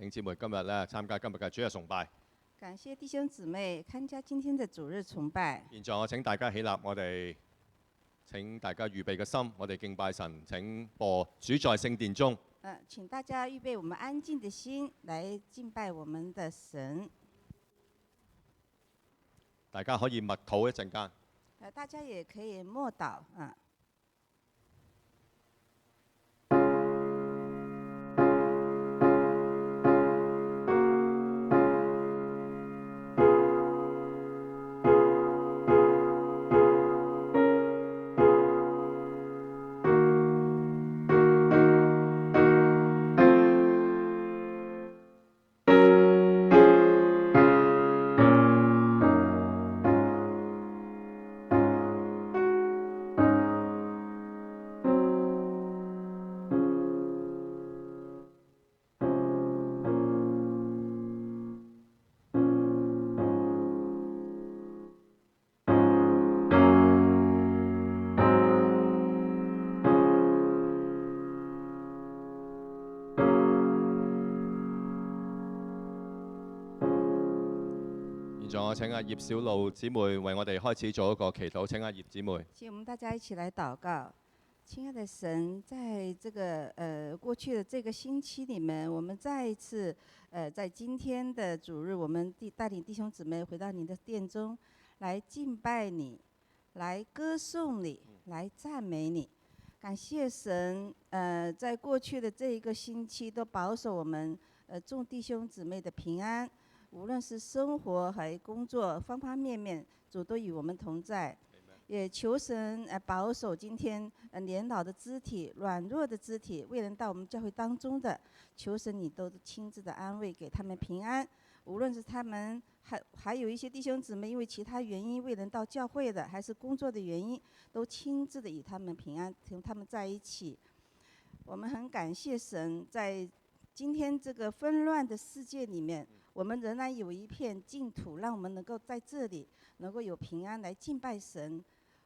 弟兄姊妹今日咧參加今日嘅主日崇拜。感謝弟兄姊妹參加今天的主日崇拜。現在我請大家起立，我哋請大家預備嘅心，我哋敬拜神。請播主在聖殿中。請大家預備我們安靜的心來敬拜我們的神。大家可以默禱一陣間。大家也可以默禱啊。現在我請阿葉小露姊妹為我哋開始做一個祈禱。請阿葉姊妹。請我們大家一起來禱告。親愛的神，在這個過去的這個星期裡面，我們再一次在今天的主日，我們帶領弟兄姊妹回到你的殿中，來敬拜你，來歌頌你，來讚美你。感謝神，在過去的這一個星期都保守我們眾弟兄姊妹的平安。無論是生活還工作方方面面，主都與我們同在。也求神保守今天年老的肢體、軟弱的肢體，未能到我們教會當中的，求神你都親自的安慰，給他們平安。無論是他們還有一些弟兄姊妹因為其他原因未能到教會的，還是工作的原因，都親自的與他們平安，同他們在一起。我們很感謝神，在今天這個紛亂的世界裡面，我們仍然有一片淨土，讓我們能夠在這裡能夠有平安來敬拜神。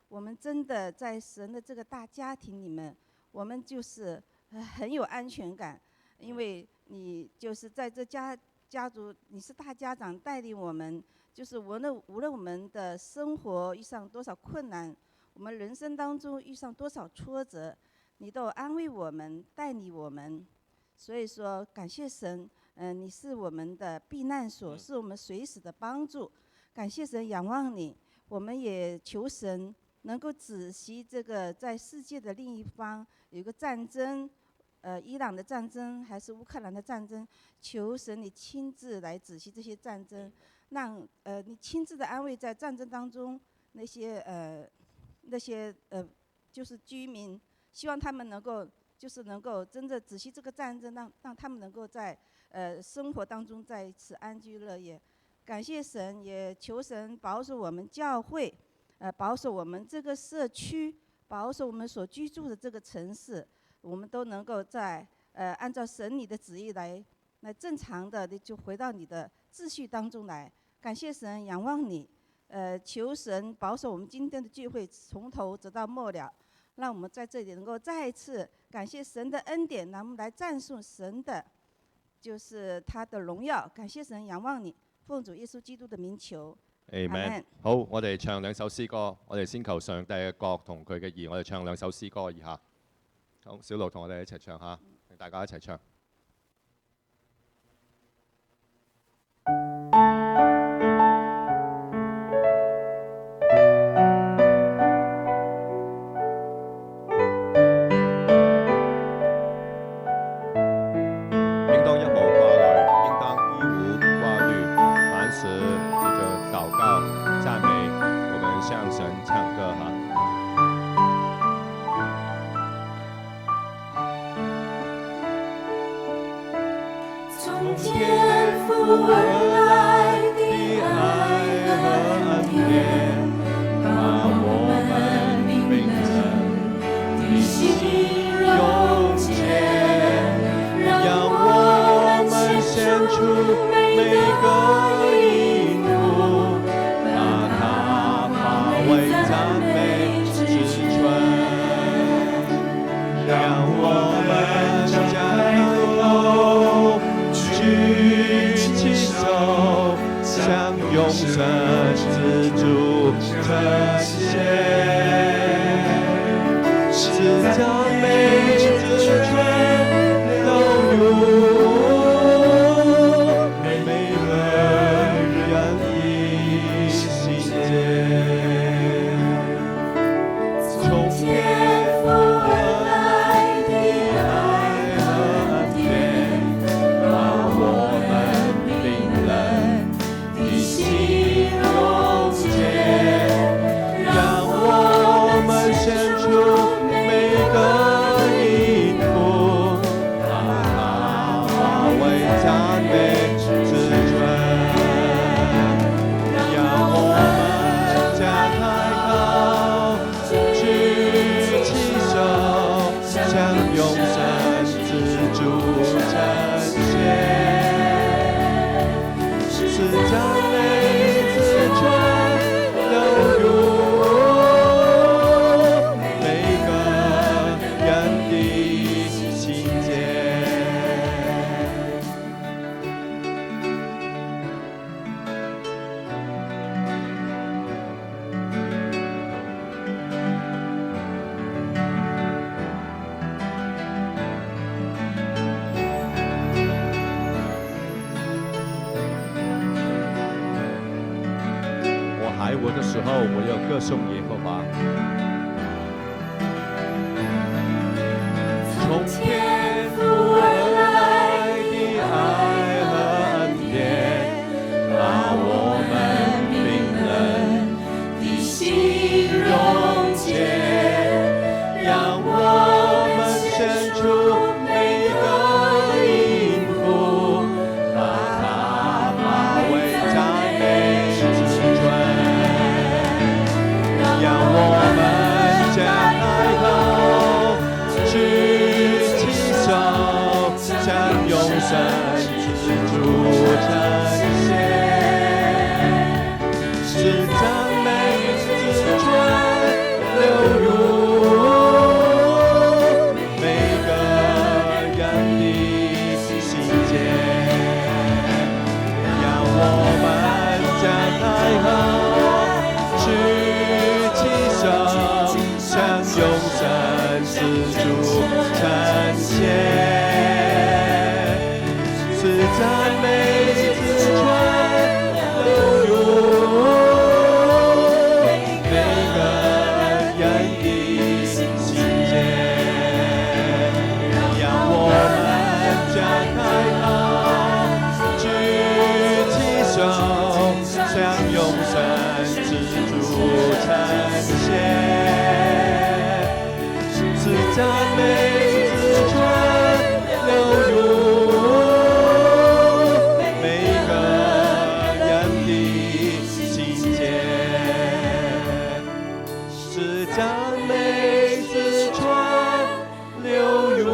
我們真的在神的這個大家庭裡面，我們就是很有安全感，因為你就是在這家族，你是大家長，帶領我們，就是無論我們的生活遇上多少困難，我們人生當中遇上多少挫折，你都安慰我們，帶領我們。所以說感謝神，你是我們的避難所，是我們隨時的幫助。感謝神，仰望你，我們也求神能夠止息這個在世界的另一方有一個戰爭，伊朗的戰爭還是烏克蘭的戰爭，求神你親自來止息這些戰爭，讓你親自的安慰在戰爭當中那些就是居民，希望他們能夠真的止息這個戰爭，讓他們能夠在生活當中再一次安居樂業。感謝神，也求神保守我們教會，保守我們這個社區，保守我們所居住的這個城市，我們都能夠在按照神你的旨意來正常的就回到你的秩序當中來。感謝神，仰望你，求神保守我們今天的聚會從頭直到末了。讓我們在這裡能夠再一次感謝神的恩典，讓我們來讚頌神的，就是他的榮耀。感謝神，仰望你，奉主耶穌基督的名求。Amen。好，我哋唱兩首詩歌，我哋先求上帝嘅國同佢嘅義。我哋唱兩首詩歌以下。好，小路同我哋一齊唱下，大家一齊唱。让我们将爱都举赞美之尊，让我们将抬高，举起手，向永生之主称谢。是赞美之泉流入每个人的心间。我还活的时候，我要歌颂耶和华。从天父而来的爱和恩典，把我们冰冷的心溶解，让我们献出每个音符，把它化为赞美之泉，让我们将抬头，举起手，向永生之主称谢。是赞美之泉流入每个人的心间，让我们将抬头，举起手，向永生之主称谢。是赞美之泉流入每个人的心间，让我们将抬头，举起手，向永生之主称谢。是赞美之泉流入每个人的心间，是赞美之泉流入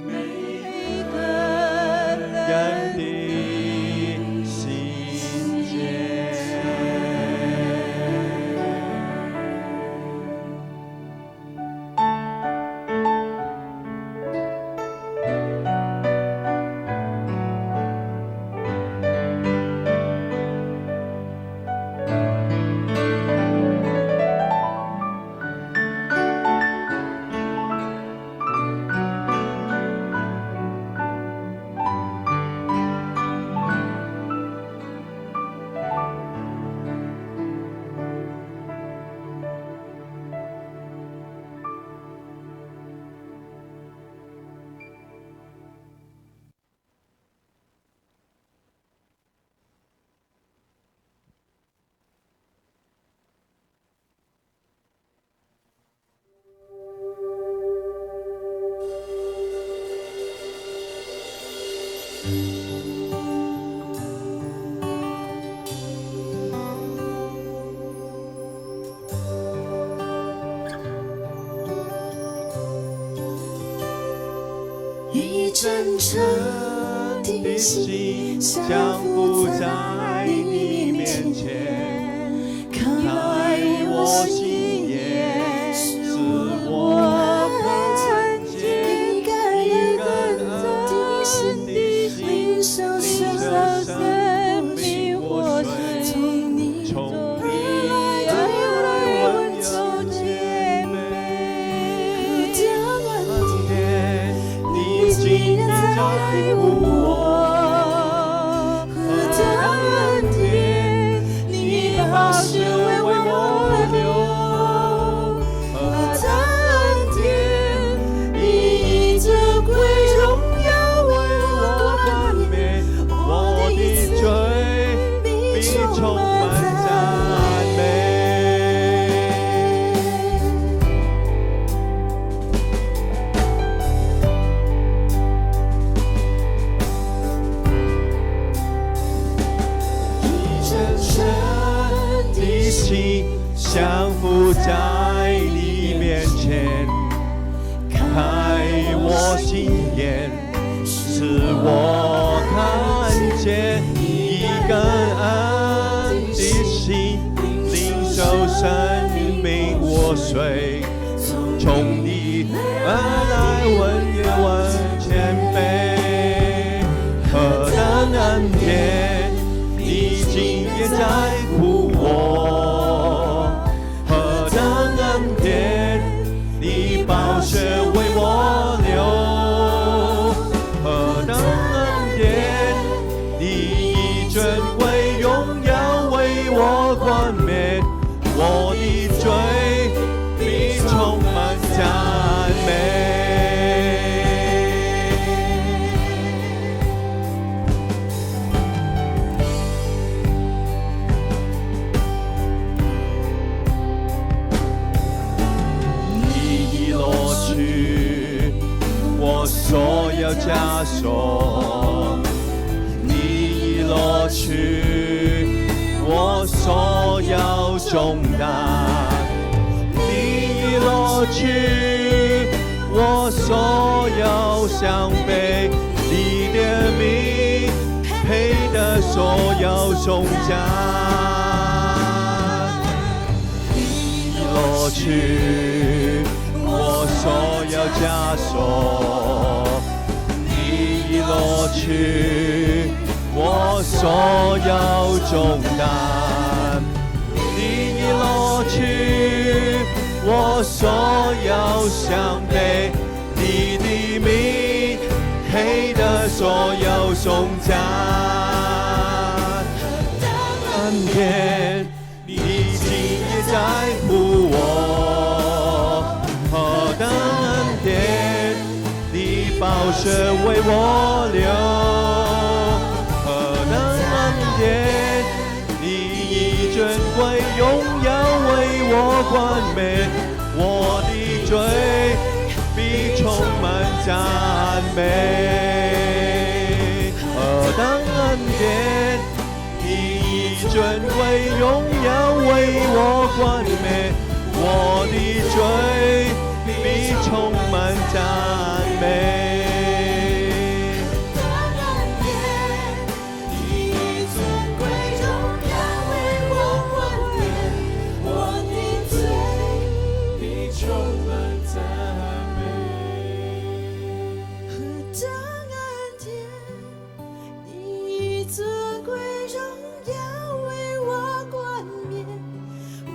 每个人的心间。以真诚的心降伏在你面前，开我心眼，使我看见一个人的心领受生命活水，从你来温柔甜美，恩典你竟然在乎我，何等恩典，你把血为我流，何等恩典，你以这归荣耀为我冠冕，我的罪必充满赞美。心眼，使我看见一个恩的心，领受生命活水，从你而来，温也温谦卑，何等恩典，你今夜在乎我，何等恩典，你宝血为我流，何等恩典，你以尊贵荣耀为我冠冕，我的罪必充满赞美。你已落去我所有枷锁，你已落去我所有重担，你已落去我所有伤悲，你的名配得所有颂赞，你已落去我所有枷锁，你已落去我所有重担，你已落去我所有伤悲，你的名配得所有颂赞，恩典你今夜在乎我，何等恩典，你宝血为我流，何等恩典，你以尊贵荣耀为我冠冕，我的罪必充满赞美，何等恩典，你以尊贵荣耀为我冠冕，我的罪必充满赞美。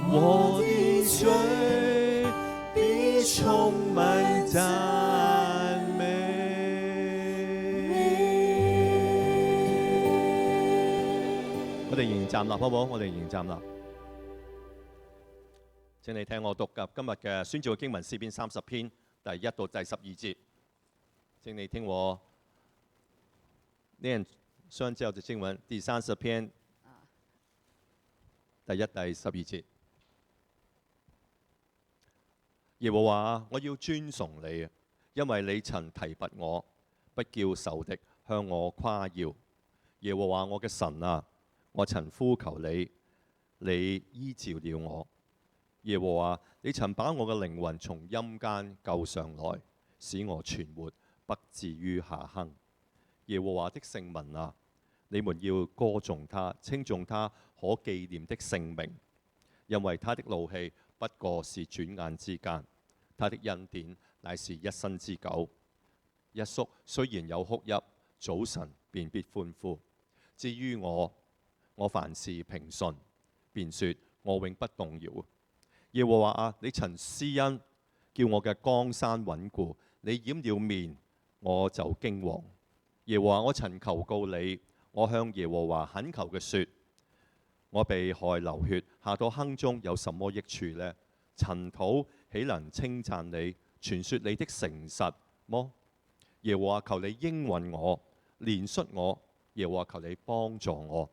我的罪必充滿讚美。我哋仍然站立，好唔好？我哋仍然站立。請你聽我讀及今日嘅宣召嘅經文，詩篇30篇第1到第12節。請你聽我念宣召嘅經文，第30篇第1、第12節。耶和華，我要尊崇你，因為你曾提拔我，不叫仇敵向我誇耀。耶和華我嘅神啊，我曾呼求你，你依照了我。耶和華，你曾把我嘅靈魂從陰間救上來，使我存活，不至於下坑。耶和華的聖民啊，你們要歌頌他，稱頌他可紀念的聖名，因為他的怒氣不過是轉眼之間，他的恩典乃是一生之久。一宿雖然有哭泣，早晨便必歡呼。至於我凡事平順，便說我永不動搖。耶和華啊，你曾施恩，叫我嘅江山穩固，你掩了面，我就驚惶。耶和華，我曾求告你，我向耶和華懇求嘅說，我被害流血，下到坑中有什麼益處呢？塵土豈能稱讚你，傳說你的誠實麼？耶和華，求你應允我，憐恤我。耶和華，求你幫助我。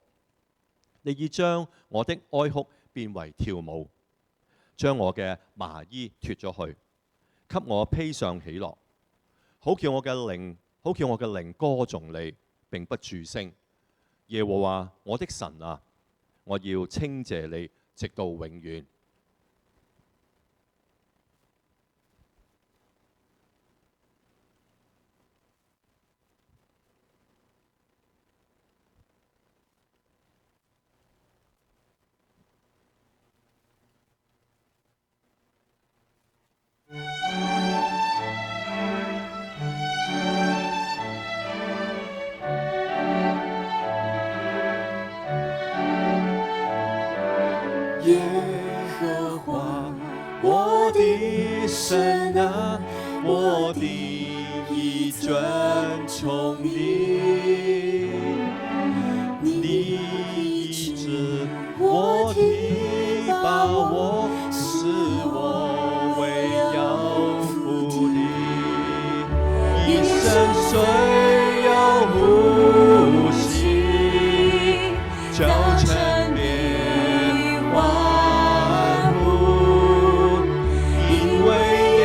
你已將我的哀哭變為跳舞，將我嘅麻衣脱咗去，給我披上喜樂，好叫我嘅靈歌頌你，並不住聲。耶和華我的神啊，我要稱謝你，直到永遠。神啊，我的意尊崇你，你医治我的把握，是我唯有福的。一生虽有呼吸，就成变万物，因为耶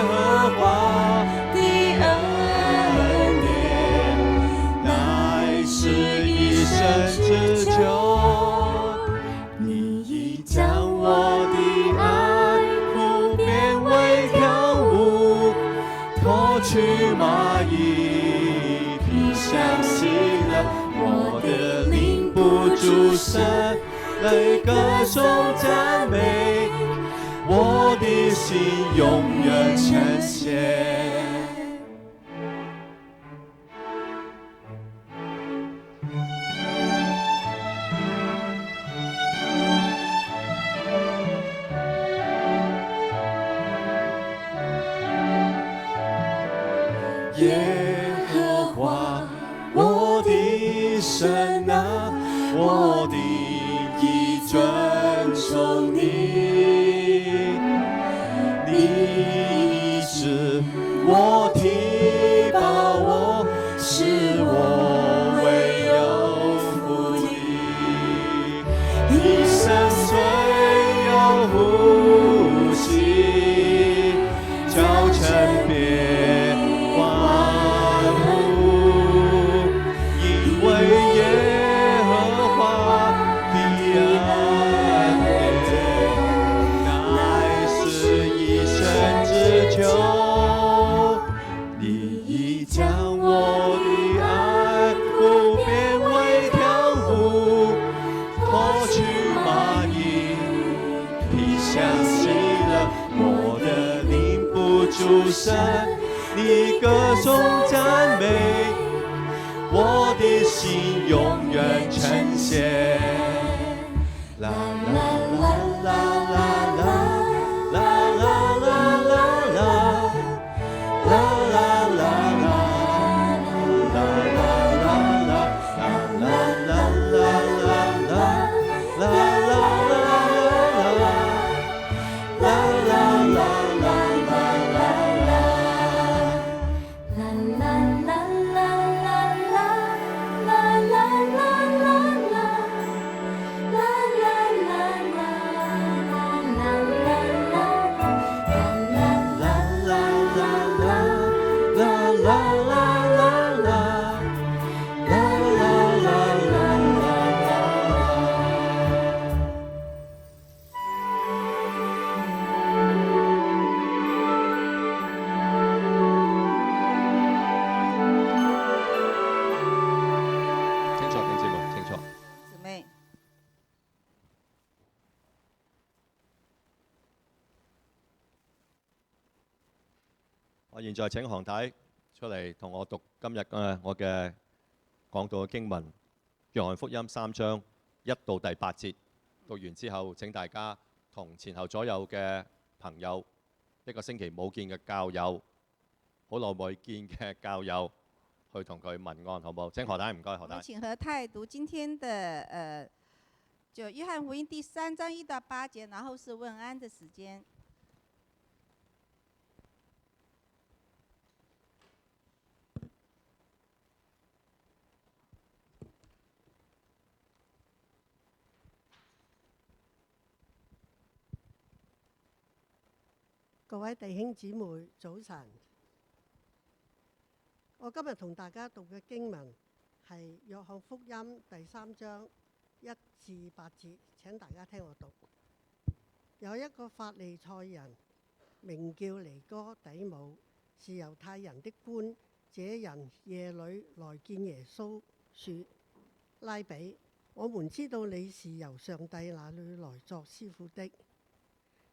和华的恩典乃是一生之久。你已将我的爱普遍为跳舞，脱去麻衣，披上喜乐，我的灵不住声来歌颂赞美，我的心永远称谢。耶和华，我的神啊，我的意尊崇你，你医治我的把握，是我唯有福的。一生虽有呼吸，就成变万物，因为耶和华的恩典乃是一生之久。你已将我的爱普遍为跳舞，脱去麻衣，披上喜乐，我的灵不住声，你歌颂赞美，我的心永远称谢。啦啦啦啦啦啦啦啦啦啦啦啦啦姊妹，我現在請韓太出嚟同我讀今日我嘅講道嘅經文，約翰福音3章1到第8節。讀完之後，請大家同前後左右嘅朋友，一個星期冇見嘅教友，好耐冇見嘅教友，去同佢問安，好唔好？請何太，唔該，何太。我們請何太讀今天的就約翰福音第3章1到8節，然後是問安的時間。各位弟兄姊妹，早晨！我今日同大家讀嘅經文係約翰福音第3章1至8節，請大家聽我讀。有一個法利賽人，名叫尼哥底母，是猶太人的官。這人夜裏來見耶穌，說：拉比，我們知道你是由上帝那裏來作師傅的，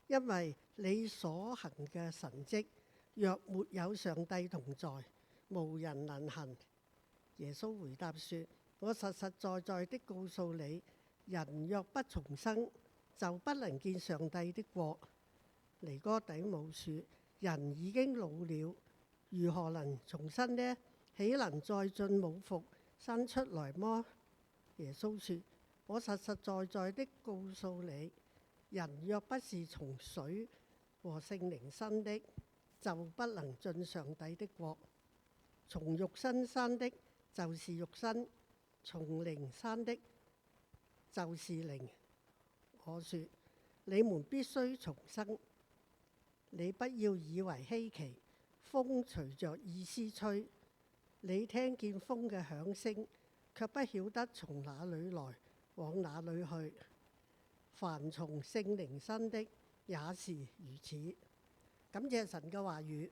因為你所行嘅神蹟，若沒有上帝同在，無人能行。耶穌回答說：我實實在在的告訴你，人若不重生，就不能見上帝的國。尼哥底母說：人已經老了，如何能重生呢？豈能再進母腹生出來麼？耶穌說：我實實在在的告訴你，人若不是從水和聖靈生的，就不能進上帝的國。從肉身生的，就是肉身；從靈生的，就是靈。我說，你們必須重生。你不要以為稀奇，風隨着意思吹，你聽見風嘅響聲，卻不曉得從哪裏來，往哪裏去。凡從聖靈生的，也是如此。感謝神嘅話語。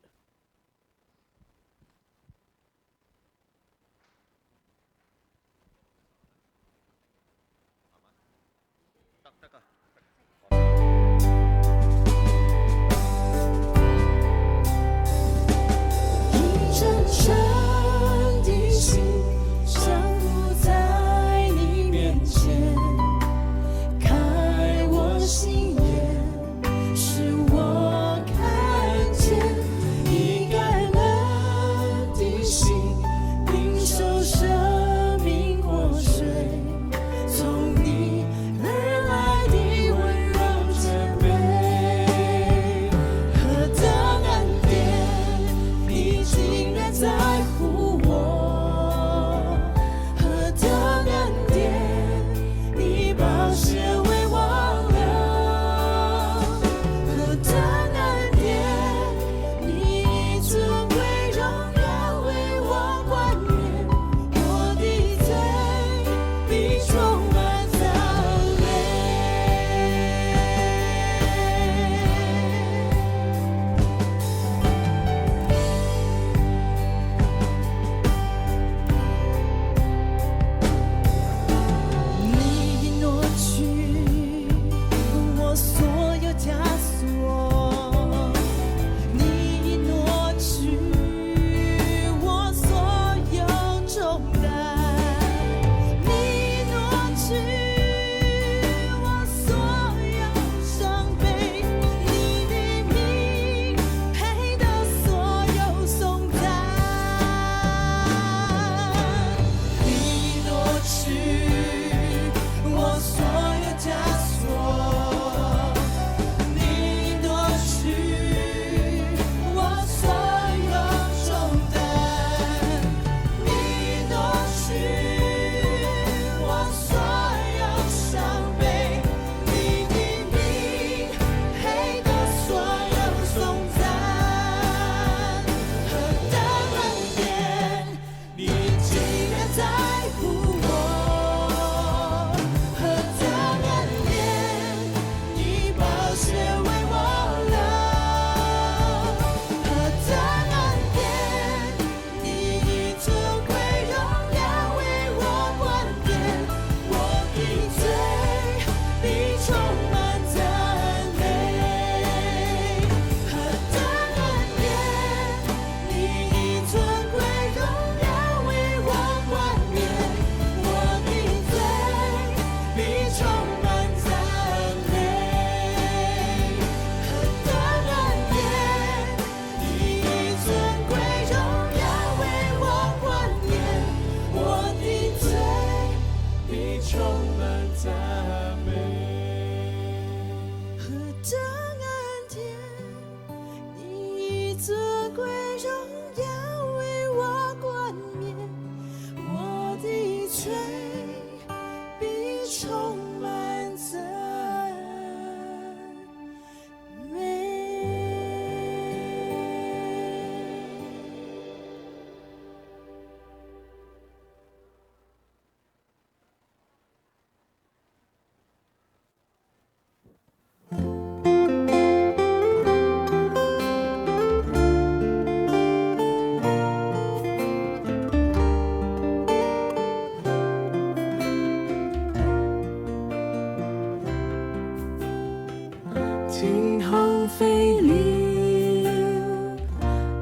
天空飛了，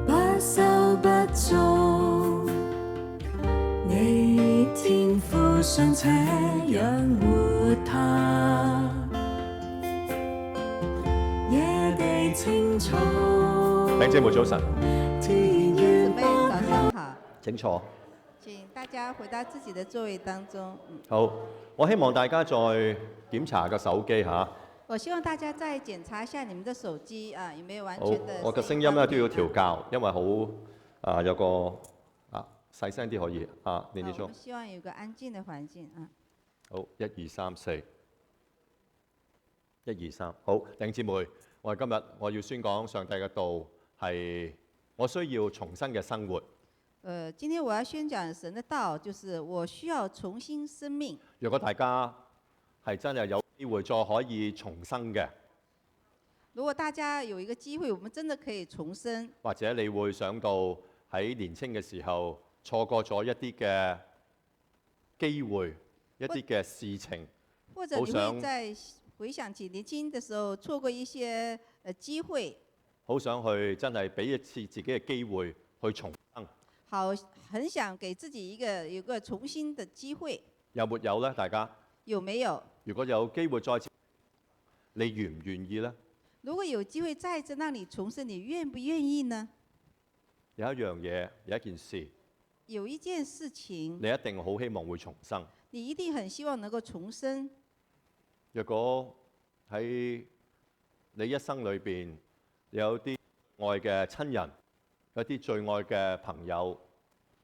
不收不種，你天父尚且養活它，野地青草。弟兄姊妹早晨，天姊願妹早上好，請坐。请大家回到自己的座位当中。好，我希望大家再檢查個手機嚇。我希望大家再檢查一下你們的手機啊，有沒有完好全的？我嘅聲音咧都要調校，因為好有個細聲啲可以連住錯我們。希望有個安靜的環境啊。好，1、2、3、4，1、2、3。好，弟兄姊妹，我哋今日我要宣講上帝嘅道係我需要重新嘅生活。今天我要宣講神的道，就是我需要重新生命。如果大家係真係有機會再可以重生嘅，如果大家有一個機會，我們真的可以重生，或者你會想到喺年青嘅時候錯過咗一啲嘅機會、一啲嘅事情，或者你好想會在回想起年輕的時候錯過一些機會，好想去真係俾一次自己嘅機會去重生。很想給自己有個重新的機會，有沒有呢？大家有沒有？如果有機會再次，你願唔願意呢？如果有機會再次讓你重生，你願不願意呢？有一樣嘢，有一件事，有一件事情，你一定好希望會重生。你一定很希望能夠重生。若果喺你一生裏邊有啲愛嘅親人，有啲最愛嘅朋友，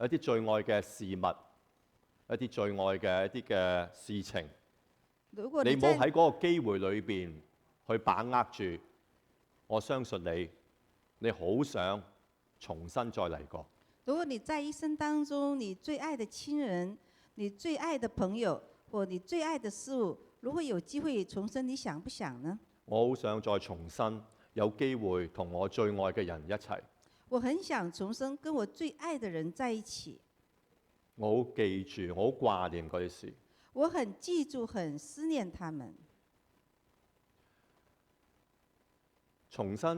有啲最愛嘅事物，一啲最愛嘅一啲嘅事情，如果你冇喺嗰個機會裏邊去把握住，我相信你好想重新再嚟過。如果你在一生當中，你最愛的親人、你最愛的朋友或你最愛的事物，如果有機會重生，你想不想呢？我好想再重新有機會同我最愛嘅人一齊。我很想重生，跟我最愛的人在一起。我好記住，我好掛念嗰啲事。我很記住，很思念他們。重新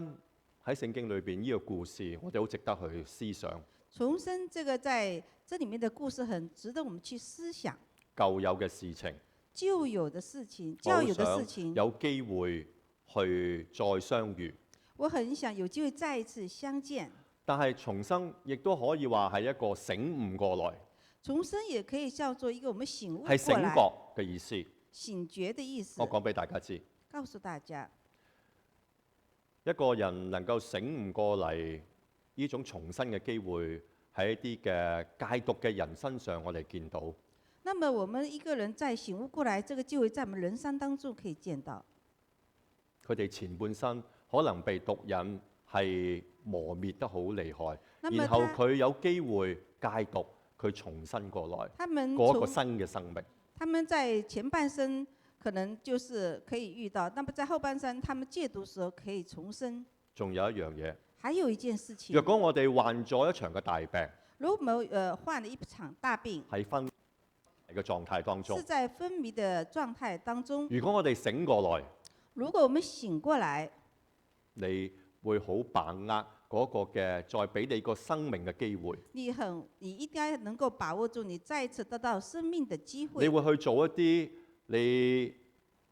喺聖經裏邊呢個故事，我哋好值得去思想。重生這個在這裡面的故事，很值得我們去思想。舊有嘅事情，舊有的事情，舊有的事情，有機會去再相遇。我很想有機會再一次相見。但係重生亦都可以話係一個醒悟過來，重生也可以叫做一個我們醒悟過來，係醒覺嘅意思。醒覺的意思。我講俾大家知，告訴大家，一個人能夠醒悟過嚟，呢種重生嘅機會喺一啲嘅戒毒嘅人身上，我哋見到。那麼我們一個人在醒悟過來，這個機會在我們人生當中可以見到。佢哋前半生可能被毒癮係磨滅得好厲害，然後佢有機會戒毒，佢重新過來，過一個新嘅生命。他們在前半生可能就是可以遇到，那麼在後半生，他們戒毒時候可以重生。仲有一樣嘢，還有一件事情，若果我哋患咗一場嘅大病，如果我們患了一場大病，喺昏迷嘅狀態當中，是在昏迷的狀態當中，如果我哋醒過來，如果我們醒過來，你會好把握嗰個嘅再俾你個生命嘅機會。你應該能夠把握住你再一次得到生命的機會。你會去做一啲你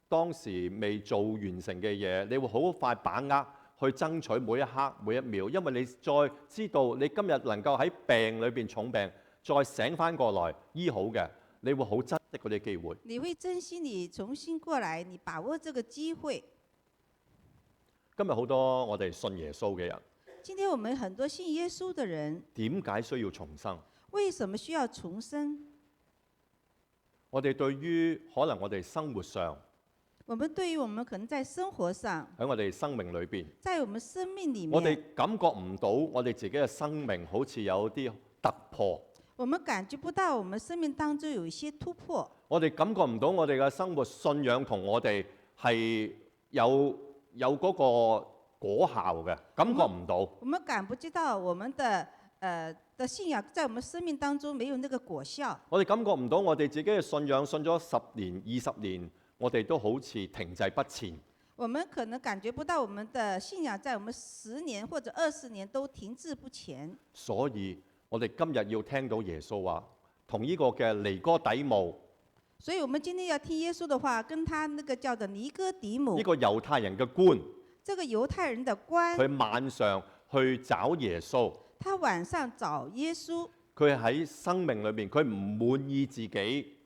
當時未做完成嘅嘢，你會好快把握去爭取每一刻每一秒，因為你再知道你今日能夠喺病裏邊重病再醒翻過來醫好嘅，你會好珍惜嗰啲機會。你會珍惜你重新過來，你把握這個機會。今日好多我哋信耶穌嘅人，今天我們很多信耶穌的人，點解需要重生？為什麼需要重生？我哋對於可能我哋生活上，我們對於我們可能在生活上，喺我哋生命裏邊，在我們生命裡面，我哋感覺唔到我哋自己嘅生命好似有啲突破。我們感覺不到我們生命當中有一些突破。我哋感覺唔到我哋嘅生活信仰同我哋係有嗰個果效嘅，感覺唔到。我們感不知道我們的信仰在我們生命當中沒有那個果效。我哋感覺唔到我哋自己嘅信仰信咗10年、20年，我哋都好似停滯不前。我們可能感覺不到我們的信仰在我們10年或者20年都停滯不前。所以我哋今日要聽到耶穌話，同呢個嘅尼哥底母。所以我們今天要聽耶穌的話，跟他那個叫做尼哥底母，呢個猶太人嘅官，這個猶太人的官，佢晚上去找耶穌，他晚上找耶穌，佢喺生命裏邊佢唔滿意自己。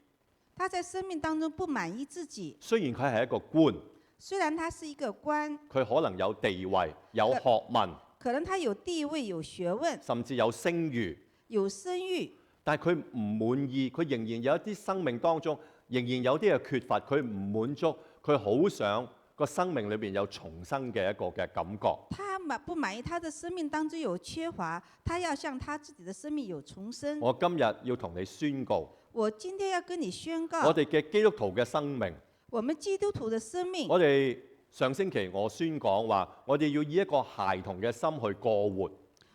他在生命當中不滿意自己。雖然佢係一個官，雖然他是一個官，佢可能有地位、有學問，可能他有地位、有學問、甚至有聲譽，有聲譽，但係佢唔滿意，佢仍然有一啲生命當中仍然有啲嘅缺乏，佢唔滿足，佢好想個生命裏邊有重生嘅一個嘅感覺。他不滿意他的生命當中有缺乏，他要向他自己的生命有重生。我今日要同你宣告，我今天要跟你宣告，我哋嘅基督徒嘅生命，我們基督徒的生命，我哋上星期我宣講話，我哋要以一個孩童嘅心去過活。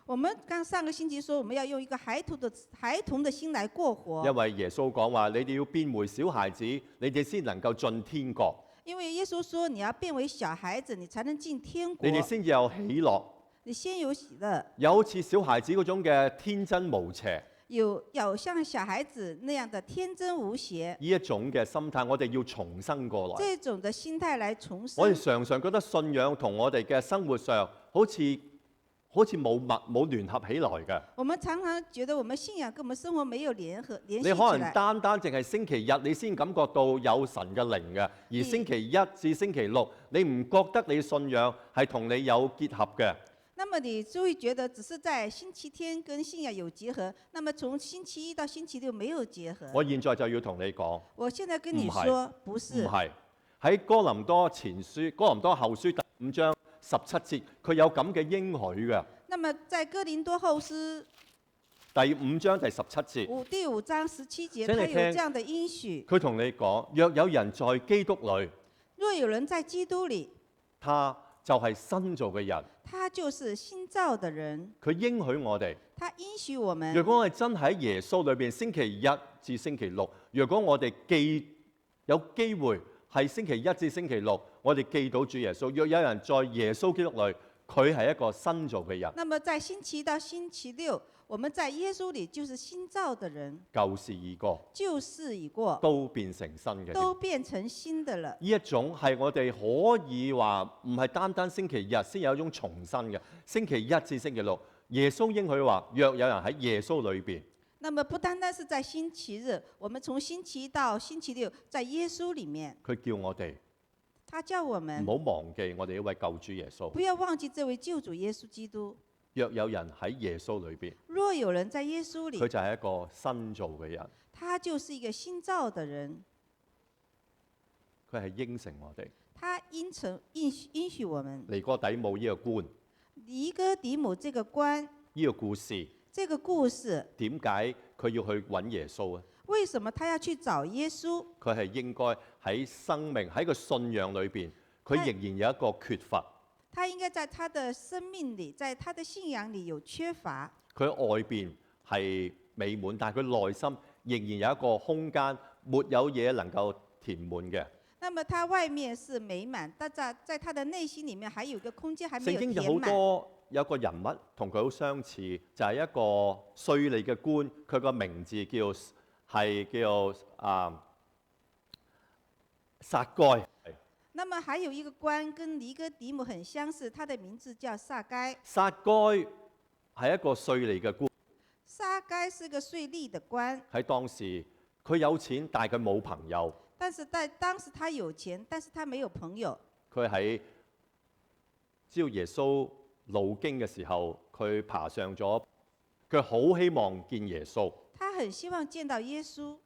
我們上個星期說，我們要用一個孩童的心來過活。因為耶穌講話，你哋要變回小孩子，你哋先能夠進天國。因為耶穌說，你要變為小孩子，你才能進天國。你哋先至有喜樂，你先有喜樂，有好似小孩子嗰種嘅天真無邪，有像小孩子那樣的天真無邪。呢一種嘅心態，我哋要重生過來。這種的心態來重生。我哋常常覺得信仰同我哋嘅生活上好似冇聯合起來嘅。我們常常覺得我們信仰跟我們生活沒有聯繫起來。你可能單淨係星期日你先感覺到有神嘅靈嘅，而星期一至星期六你唔覺得你信仰係同你有結合嘅。那麼你就會覺得只是在星期天跟信仰有結合，那麼從星期一到星期六沒有結合。我現在就要同你講，我現在跟你說，不是。唔係喺哥林多後書第5章17節，佢有咁嘅應許嘅。那麼在哥林多後書第5章第17節，第5章17節，請你聽，他有這樣的應許。佢同你講：若有人在基督裏，若有人在基督裏，他就係新造嘅人。他就是新造的人。佢應許我哋，他應許我們。若果我哋真喺耶穌裏邊，星期一至星期六，若果我哋有機會係星期一至星期六，我哋記到主耶穌。若有人在耶穌基督裏，佢係一個新造嘅人。那麼在星期一到星期六，我們在耶穌裏就是新造的人。舊事已過，舊事已過，都變成新嘅。都變成新的了。呢一種係我哋可以話唔係單單星期日先有一種重生嘅，星期一至星期六，耶穌應許話：若有人喺耶穌裏邊。那麼不單單是在星期日，我們從星期一到星期六，在耶穌裡面，佢叫我哋，他叫我們唔好忘記我哋一位救主耶穌。不要忘記這位救主耶穌基督。若有人喺耶穌裏邊，若有人在耶穌裡，佢就係一個新造嘅人。他就是一個新造的人。佢係應承我哋。他應許我們。尼哥底母呢個官，尼哥底母這個官，呢個故事，這個故事點解佢要去揾耶穌啊？為什麼他要去找耶穌？佢係應該喺生命喺個信仰裏邊，佢仍然有一個缺乏。他應該在他的生命裡，在他的信仰裡有缺乏。佢外邊係美滿，但係佢內心仍然有一個空間，沒有嘢能夠填滿嘅。那麼他外面是美滿，但在他的內心裡面還有一個空間還沒有聖經填滿。有好多有個人物同佢好相似，就係一個稅吏嘅官，佢個名字叫撒該。那麼還有一個官跟尼哥底母很相似，他的名字叫撒該。撒該係一個稅吏嘅官。撒該是個稅吏的官。喺當時佢有錢，但係佢冇朋友。但是在當時他有錢，但是他沒有朋友。佢喺知道耶穌路經嘅時候，佢爬上咗，佢好希望見耶穌。他很希望見到耶穌。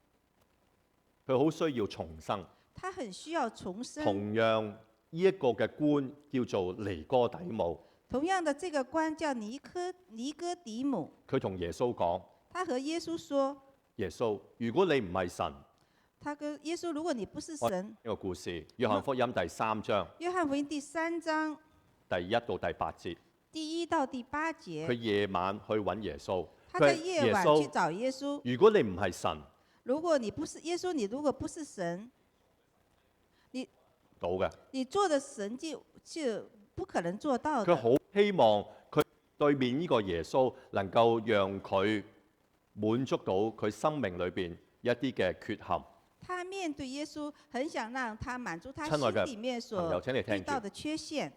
佢好需要重生。他很需要重生。同樣呢一個嘅官叫做尼哥底母。同樣的，這個官叫尼哥底母。佢同耶穌講：他和耶穌說：耶穌，如果你唔係神，他跟耶穌，如果你不是神。呢個故事，約翰福音第3章。約翰福音第3章第1到第8節。第1到第8節。佢夜晚去揾耶穌。他在夜晚去找耶穌。如果你唔係神，如果你不是耶穌，你如果不是神，你做的神蹟就不可能做到的。佢好希望佢對面呢個耶穌能夠讓佢滿足到佢生命裏邊一啲嘅缺陷。他面對耶穌，很想讓他滿足他心裡面所遇到的缺陷。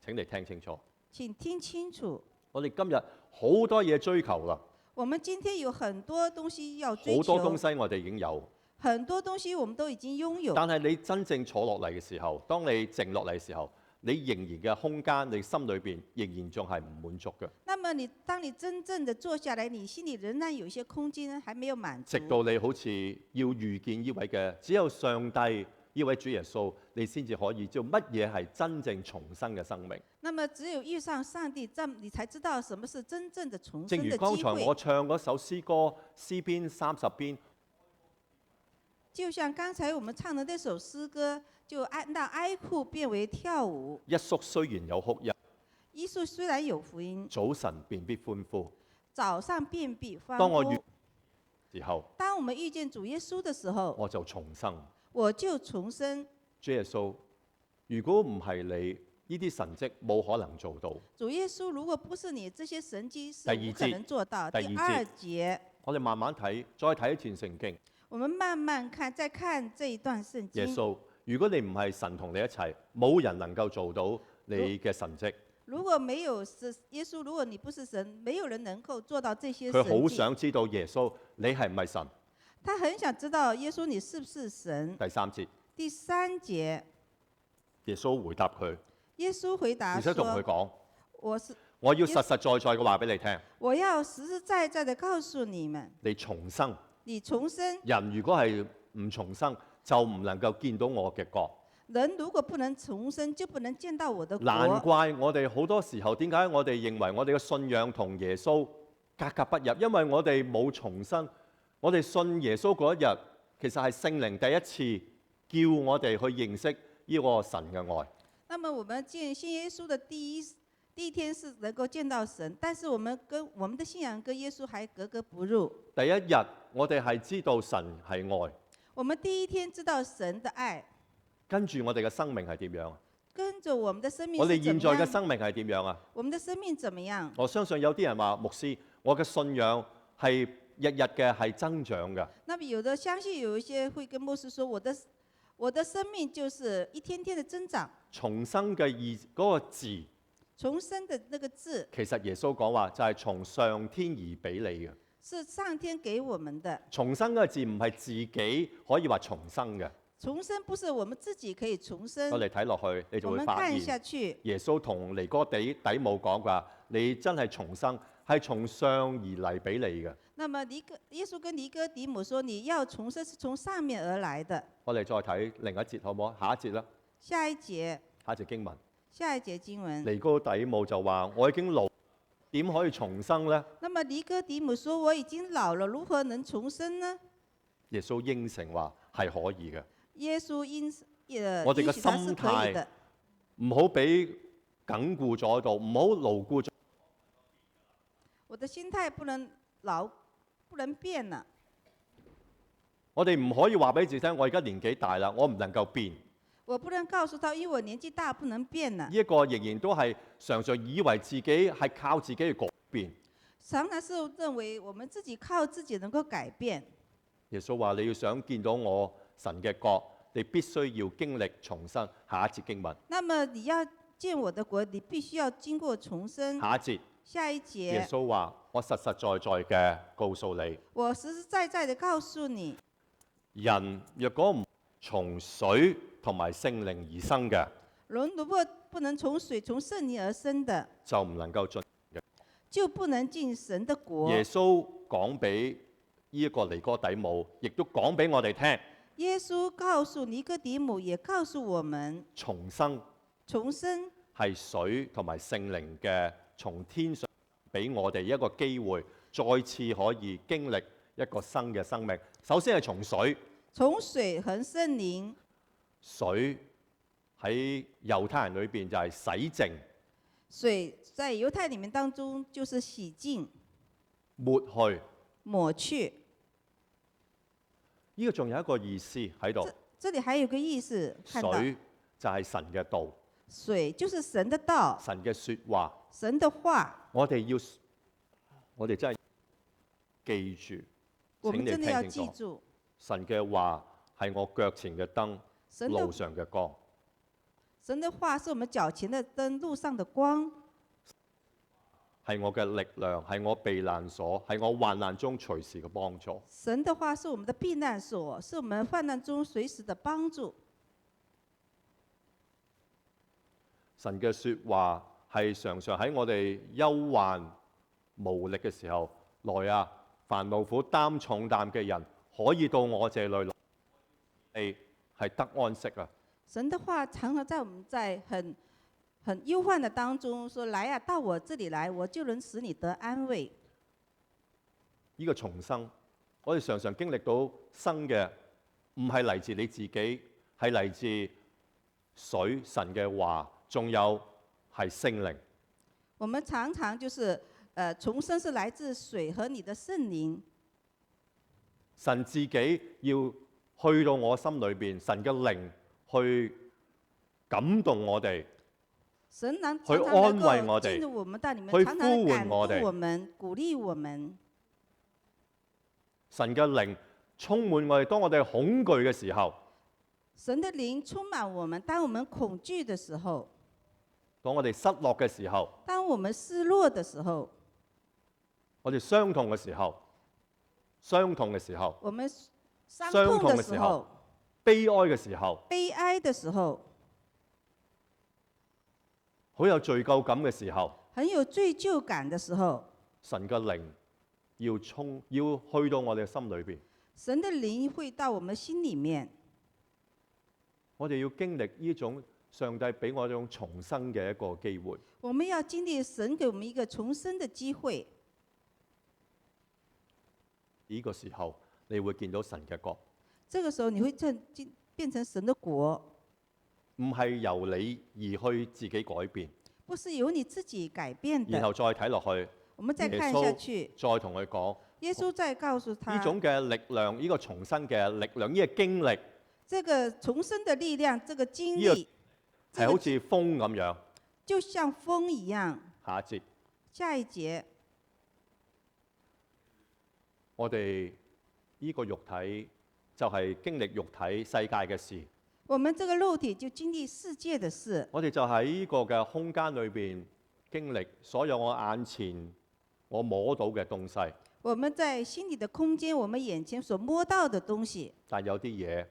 請你聽清楚。請聽清楚。我哋今日好多嘢追求啦，我們今天有很多東西要追好求，多東西我哋已經有，很多東西我們都已經擁有。但係你真正坐落嚟嘅時候，當你靜落嚟嘅時候，你仍然嘅空間，你心裏邊仍然仲係唔滿足嘅。那麼當你真正的坐下來，你心裡仍然有一些空間還沒有滿足。直到你好似要遇見呢位嘅，只有上帝呢位主耶穌，你先至可以知道乜嘢係真正重生嘅生命。那麼只有遇上上帝，你才知道什麼是真正的重正生的機如剛才我會。唱嗰首詩歌詩篇30篇，就像剛才我們唱的那首詩歌，就讓哀哭變為跳舞。一宿雖然有哭泣，一宿雖然有福音，早晨便必歡呼。早上便必歡當我遇呼。時候，當我們遇見主耶穌的時候，我就重生。我就重生。主耶穌，如果唔係你，呢啲神蹟冇可能做到。主耶穌，如果不是你，這些神蹟是第二節不可能做到。第二節節，我哋慢慢睇，再睇一段聖經。我們慢慢看，再看這一段聖經。耶穌，如果你唔係神同你一齊，冇人能夠做到你嘅神蹟。如果沒有耶穌，如果你不是神，沒有人能夠做到這些神佢好蹟。想知道耶穌，你係唔係神？他很想知道耶穌你是不是神。第3節，第3節，耶穌回答佢，耶穌回答而且同佢說：講：我要實實在在嘅話俾你聽，我要實實在在的告訴你們，你重生。你重生。人如果係唔重生，就唔能夠見到我嘅國。人如果不能重生，就不能見到我的國。難怪我哋好多時候點解我哋認為我哋嘅信仰同耶穌格格不入，因為我哋冇重生。我哋信耶穌嗰一日，其實係聖靈第一次叫我哋去認識呢個神嘅愛。那麼我們信耶穌的第一天是能夠見到神，但是我們的信仰跟耶穌還格格不入。第一日我哋係知道神係愛，我們第一天知道神的愛，跟住我哋嘅生命係點樣啊？跟着我們的生命我哋是怎麼樣？現在嘅生命係點樣啊？我們的生命怎麼樣？我相信有啲人話，牧師，我嘅信仰係日日嘅係增長嘅。那麼相信有一些會跟牧師說，我的生命就是一天天的增長。重生嘅嗰個字，重生的那個字，其實耶穌講話就係從上天而俾你嘅。是上天給我們的。重生嗰個字唔係自己可以話重生嘅。重生不是我們自己可以重生。我哋睇落去，你就我會發們看下現去，耶穌同尼哥底母講話，你真係重生，係從上而嚟俾你嘅。那麼耶穌跟尼哥底母說，你要重生是從上面而來的。我哋再睇另一節好唔好？下一節啦，下一節，下一節經文。下一節經文。尼哥底母就話：我已經老，點可以重生呢？那麼尼哥底母說：我已經老了，如何能重生呢？耶穌應承話係可以嘅。耶穌我哋嘅應許他是心可以的。唔好俾緊固咗喺度，唔好牢固咗。我的心態不能變了。我哋唔可以話俾自己聽，我而家年紀大啦，我唔能夠變。我不能告訴他，因為我年紀大，不能變了。呢一個仍然都係常常以為自己係靠自己去改變。常常是認為我們自己靠自己能夠改變。耶穌話：你要想見到我神嘅國，你必須要經歷重生。下一節經文。那麼你要見我的國，你必須要經過重生。下一節。下一節。耶穌話：我實實在在嘅告訴你，我實實在在的告訴你，人若果唔從水同埋聖靈而生嘅，人如果不能從水從聖靈而生的，就唔能夠進。就不能進神的國。耶穌講俾呢一個尼哥底母，亦都講俾我哋聽。耶穌告訴尼哥底母，也告訴我們，重生係水同埋聖靈嘅從天上俾我哋一個機會，再次可以經歷一個新嘅生命。首先係從水，從水和聖靈。水喺猶太人裏邊就係洗淨。水在猶太裡面當中就是洗淨、抹去。呢個仲有一個意思喺度。這裡還有個意思，水就係神嘅道。水就是神的道。神嘅説話。神的話。我哋真係記住。我們真的要記住。神嘅話係我腳前嘅燈，路上嘅光。神的話是我們腳前的燈，路上的光。係我嘅力量，係我避難所，係我患難中隨時嘅幫助。神的話是我們的避難所，是我們患難中隨時的幫助。神嘅説話係常常喺我哋憂患無力嘅時候，來啊！凡勞苦擔重擔嘅人，可以到我這裏來，你係得安息啊！神的話常常在我們在很憂患的當中說：來啊，到我這裡來，我就能使你得安慰。呢個重生，我哋常常經歷到生嘅，唔係嚟自你自己，係嚟自水神嘅話，仲有係聖靈。我們常常就是重生是來自水和你的聖靈。神自己要去到我心裏邊，神嘅靈去感動我哋，神能去安慰我哋，進入我們但你們去常常地呼喚感動我哋我們，鼓勵我們。神嘅靈充滿我哋，當我哋恐懼嘅時候，神的靈充滿我們，當我們恐懼的時候，當我哋失落嘅時候，當我們失落的時候，我哋傷痛嘅時候，傷痛嘅時候，我們傷傷痛痛嘅時候的時候，悲哀嘅時候，悲哀的時候，好有罪疚感嘅時候，很有罪疚感的時候，神嘅靈要去到我哋嘅心裏邊，神的靈會到我們心裡面。我哋要經歷呢種上帝俾我一種重生嘅一個機會。我們要經歷神給我們一個重生的機會。呢個時候，你會見到神嘅國。這個時候，你會變成神的國，唔係由你而去自己改變，不是由你自己改變的。然後再睇落去，我們再看下去，再同佢講，耶穌再告訴他呢種嘅力量，呢個重生嘅力量，呢個經歷，這個重生的力量，這個經呢個歷係好似風咁樣。就像風一樣。下一節，下一節，我哋呢個肉體就係經歷肉體世界嘅事，我們這個肉體就經歷世界的事。我哋就喺呢個嘅空間裏邊經歷所有我眼前我摸到嘅東西。我們在心裡的空間，我們眼前所摸到的東西。但有啲嘢